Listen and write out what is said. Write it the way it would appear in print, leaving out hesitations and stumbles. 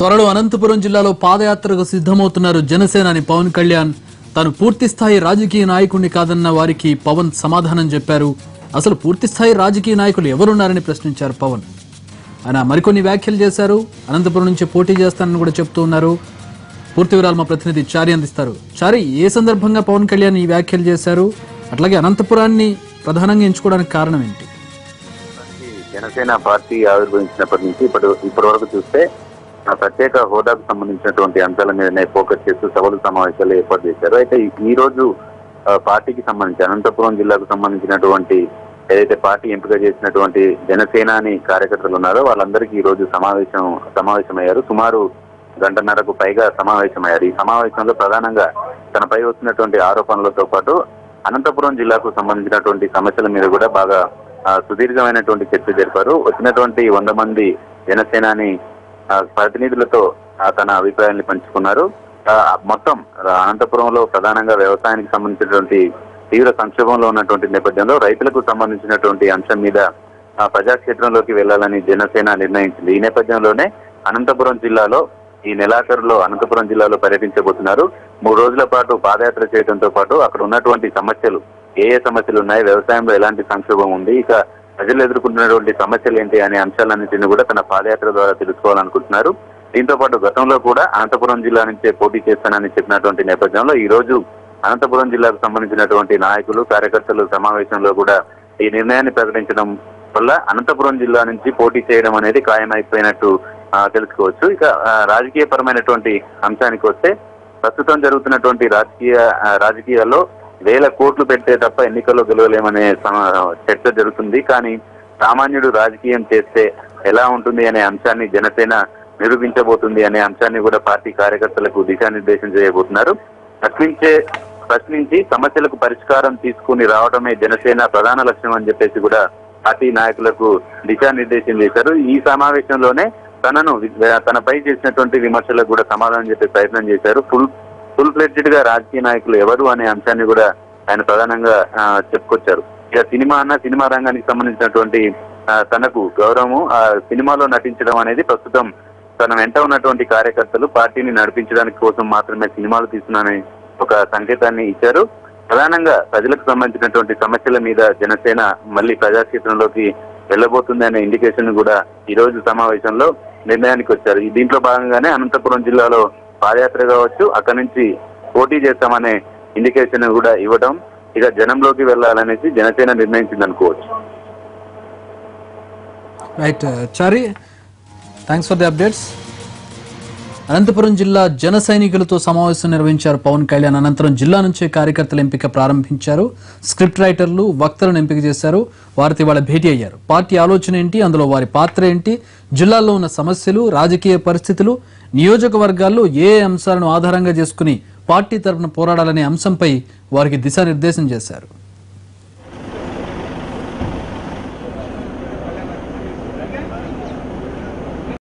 త్వరలో అనంతపురం జిల్లాలో పాదయాత్రకు సిద్ధమవుతున్నారు జనసేనాని పవన్ కళ్యాణ్. తాను పూర్తిస్థాయి రాజకీయ నాయకుడిని కాదన్న వారికి పవన్ సమాధానం చెప్పారు. అసలు పూర్తిస్థాయి రాజకీయ నాయకులు ఎవరున్నారని ప్రశ్నించారు పవన్. ఆయన మరికొన్ని వ్యాఖ్యలు చేశారు. అనంతపురం నుంచి పోటీ చేస్తానని కూడా చెప్తూ ఉన్నారు. పూర్తి వివరాలు మా ప్రతినిధి చారి అందిస్తారు. చారి, ఏ సందర్భంగా పవన్ కళ్యాణ్ ఈ వ్యాఖ్యలు చేశారు? అట్లాగే అనంతపురాన్ని ప్రధానంగా ఎంచుకోవడానికి కారణం ఏంటి? జనసేన పార్టీ ఆవిర్భవించినప్పటి నుంచి ఇప్పటి వరకు చూస్తే ప్రత్యేక హోదాకు సంబంధించినటువంటి అంశాల మీదనే ఫోకస్ చేస్తూ సభలు సమావేశాలు ఏర్పాటు చేశారు. అయితే ఈ రోజు పార్టీకి సంబంధించి అనంతపురం జిల్లాకు సంబంధించినటువంటి ఏదైతే పార్టీ ఎంపిక చేసినటువంటి జనసేనాని కార్యకర్తలు ఉన్నారో వాళ్ళందరికీ ఈ రోజు సమావేశమయ్యారు. సుమారు గంటన్నరకు పైగా సమావేశమయ్యారు. ఈ సమావేశంలో ప్రధానంగా తనపై వస్తున్నటువంటి ఆరోపణలతో పాటు అనంతపురం జిల్లాకు సంబంధించినటువంటి సమస్యల మీద కూడా బాగా సుదీర్ఘమైనటువంటి చర్చ జరిపారు. వచ్చినటువంటి 100 మంది జనసేనాని ప్రతినిధులతో తన అభిప్రాయాన్ని పంచుకున్నారు. మొత్తం అనంతపురంలో ప్రధానంగా వ్యవసాయానికి సంబంధించినటువంటి తీవ్ర సంక్షోభంలో ఉన్నటువంటి నేపథ్యంలో రైతులకు సంబంధించినటువంటి అంశం మీద ప్రజాక్షేత్రంలోకి వెళ్లాలని జనసేన నిర్ణయించింది. ఈ నేపథ్యంలోనే అనంతపురం జిల్లాలో ఈ నెలాఖరులో అనంతపురం జిల్లాలో పర్యటించబోతున్నారు. 3 రోజుల పాటు పాదయాత్ర చేయడంతో పాటు అక్కడ ఉన్నటువంటి సమస్యలు, ఏ సమస్యలు ఉన్నాయి, వ్యవసాయంలో ఎలాంటి సంక్షోభం ఉంది, ఇక ప్రజలు ఎదుర్కొంటున్నటువంటి సమస్యలు ఏంటి అనే అంశాలన్నింటినీ కూడా తన పాదయాత్ర ద్వారా తెలుసుకోవాలనుకుంటున్నారు. దీంతో పాటు గతంలో కూడా అనంతపురం జిల్లా నుంచే పోటీ చేస్తానని చెప్పినటువంటి నేపథ్యంలో ఈ రోజు అనంతపురం జిల్లాకు సంబంధించినటువంటి నాయకులు, కార్యకర్తలు సమావేశంలో కూడా ఈ నిర్ణయాన్ని ప్రకటించడం వల్ల అనంతపురం జిల్లా నుంచి పోటీ చేయడం అనేది ఖాయమైపోయినట్టు తెలుసుకోవచ్చు. ఇక రాజకీయ పరమైనటువంటి అంశానికి వస్తే ప్రస్తుతం జరుగుతున్నటువంటి రాజకీయాల్లో 1000 కోట్లు పెడితే తప్ప ఎన్నికల్లో గెలవలేమనే చర్చ జరుగుతుంది. కానీ సామాన్యుడు రాజకీయం చేస్తే ఎలా ఉంటుంది అనే అంశాన్ని జనసేన నిరూపించబోతుంది అనే అంశాన్ని కూడా పార్టీ కార్యకర్తలకు దిశానిర్దేశం చేయబోతున్నారు. ప్రశ్నించి సమస్యలకు పరిష్కారం తీసుకుని రావడమే జనసేన ప్రధాన లక్ష్యం అని చెప్పేసి కూడా పార్టీ నాయకులకు దిశానిర్దేశం చేశారు. ఈ సమావేశంలోనే తనపై చేసినటువంటి విమర్శలకు కూడా సమాధానం చెప్పే ప్రయత్నం చేశారు. ఫుల్ ఫ్లెడ్జ్డ్ గా రాజకీయ నాయకులు ఎవరు అనే అంశాన్ని కూడా ఆయన ప్రధానంగా చెప్పుకొచ్చారు. ఇక సినిమా రంగానికి సంబంధించినటువంటి తనకు గౌరవము, సినిమాలో నటించడం అనేది ప్రస్తుతం తన వెంట ఉన్నటువంటి కార్యకర్తలు పార్టీని నడిపించడానికి కోసం మాత్రమే సినిమాలు తీస్తున్నారని ఒక సంకేతాన్ని ఇచ్చారు. ప్రధానంగా ప్రజలకు సంబంధించినటువంటి సమస్యల మీద జనసేన మళ్ళీ ప్రజాక్షేత్రంలోకి వెళ్లబోతుంది అనే ఇండికేషన్ కూడా ఈ రోజు సమావేశంలో నిర్ణయానికి వచ్చారు. దీంట్లో భాగంగానే అనంతపురం జిల్లాలో పాదయాత్ర కావచ్చు, అక్కడి నుంచి పోటీ చేస్తామనే ఇండికేషన్ కూడా ఇవ్వడం, ఇక జనంలోకి వెళ్లాలనేసి జనసేన నిర్ణయించింది అనుకోవచ్చు. Right Chari, thanks for the updates. Anantapuram జిల్లా జన సైనికులతో సమావేశం నిర్వహించారు పవన్ కళ్యాణ్. అనంతరం జిల్లా నుంచే కార్యకర్తల ఎంపిక ప్రారంభించారు. స్క్రిప్ట్ రైటర్లు, వక్తలను ఎంపిక చేశారు. వారితో ఇవాళ భేటీ అయ్యారు. పార్టీ ఆలోచన ఏంటి, అందులో వారి పాత్ర ఏంటి, జిల్లాలో ఉన్న సమస్యలు, రాజకీయ పరిస్థితులు, నియోజకవర్గాల్లో ఏ అంశాలను ఆధారంగా చేసుకుని పార్టీ తరఫున పోరాడాలనే అంశంపై వారికి దిశానిర్దేశం చేశారు.